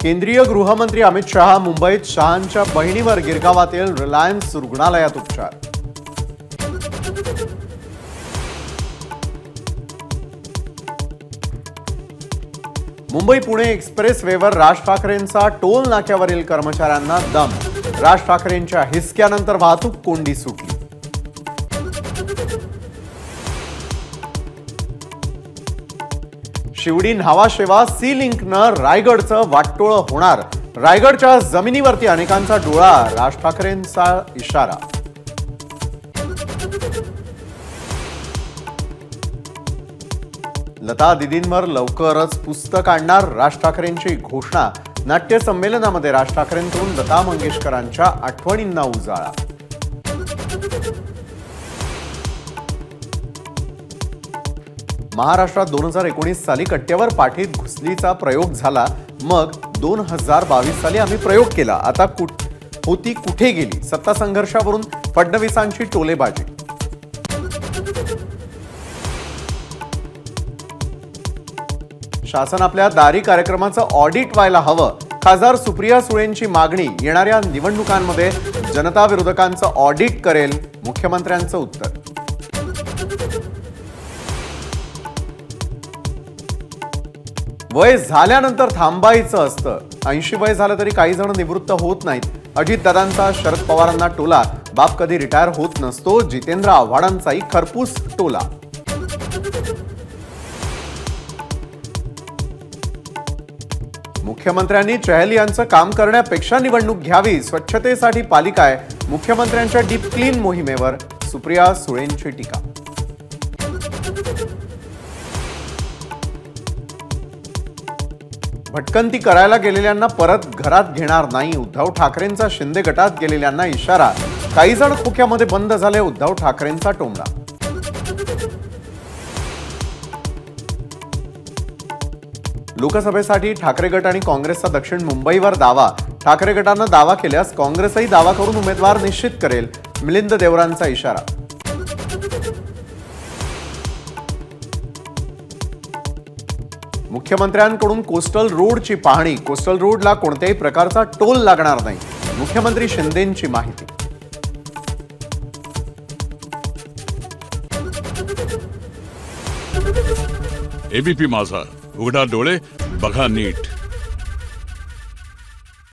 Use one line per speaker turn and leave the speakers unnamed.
केंद्रीय गृहमंत्री अमित शहा मुंबईत शहांच्या बहिणीवर गिरगावातील रिलायन्स रुग्णालयात उपचार। मुंबई पुणे एक्सप्रेस वेवर राज ठाकरेंचा टोल नाक्यावरील कर्मचाऱ्यांना दम। राज ठाकरेंच्या हिसक्यानंतर वाहतूक कोंडी सुटली। शिवडी न्हावाशेवा सी लिंकनं रायगडचं वाटोळं होणार। रायगडच्या जमिनीवरती अनेकांचा डोळा, राज ठाकरेंचा इशारा। लता दीदींवर लवकरच पुस्तक आणणार, राज ठाकरेंची घोषणा। नाट्य संमेलनामध्ये राज ठाकरेंकडून लता मंगेशकरांच्या आठवणींना उजाळा। महाराष्ट्रात 2019 साली कट्ट्यावर पाठीत घुसलीचा प्रयोग झाला, मग 2022 साली आम्ही प्रयोग केला। आता होती कुठे गेली? सत्ता संघर्षावरून फडणवीसांची टोलेबाजी। शासन आपल्या दारी कार्यक्रमाचं ऑडिट व्हायला हवं। खासदार सुप्रिया सुळेंची मागणी। येणाऱ्या निवडणुकांमध्ये जनता विरोधकांचं ऑडिट करेल, मुख्यमंत्र्यांचं उत्तर। वय झाल्यानंतर थांबायचं असतं। 80 वय झालं तरी काही जण निवृत्त होत नाहीत। अजितदादांचा शरद पवारांना टोला। बाप कधी रिटायर होत नसतो। जितेंद्र आव्हाडांचाही खरपूस टोला। मुख्यमंत्र्यांनी चहल यांचं काम करण्यापेक्षा निवडणूक घ्यावी। स्वच्छतेसाठी पालिका आहे। मुख्यमंत्र्यांच्या डीप क्लीन मोहिमेवर सुप्रिया सुळेंची टीका। भटकंती करायला गेलेल्यांना परत घरात घेणार नाही। उद्धव ठाकरेंचा शिंदे गटात गेलेल्यांना इशारा। काही जण खोक्यामध्ये बंद झाले, उद्धव ठाकरेंचा टोमणा। लोकसभेसाठी ठाकरे गट आणि काँग्रेसचा दक्षिण मुंबईवर दावा। ठाकरे गटानं दावा केल्यास काँग्रेसही दावा करून उमेदवार निश्चित करेल, मिलिंद देवरांचा इशारा। मुख्यमंत्र्यांकडून कोस्टल रोडची पाहणी। कोस्टल रोडला कोणत्याही प्रकारचा टोल लागणार नाही, मुख्यमंत्री शिंदेंची माहिती।
एबीपी माझा, उघडा डोळे बघा नीट।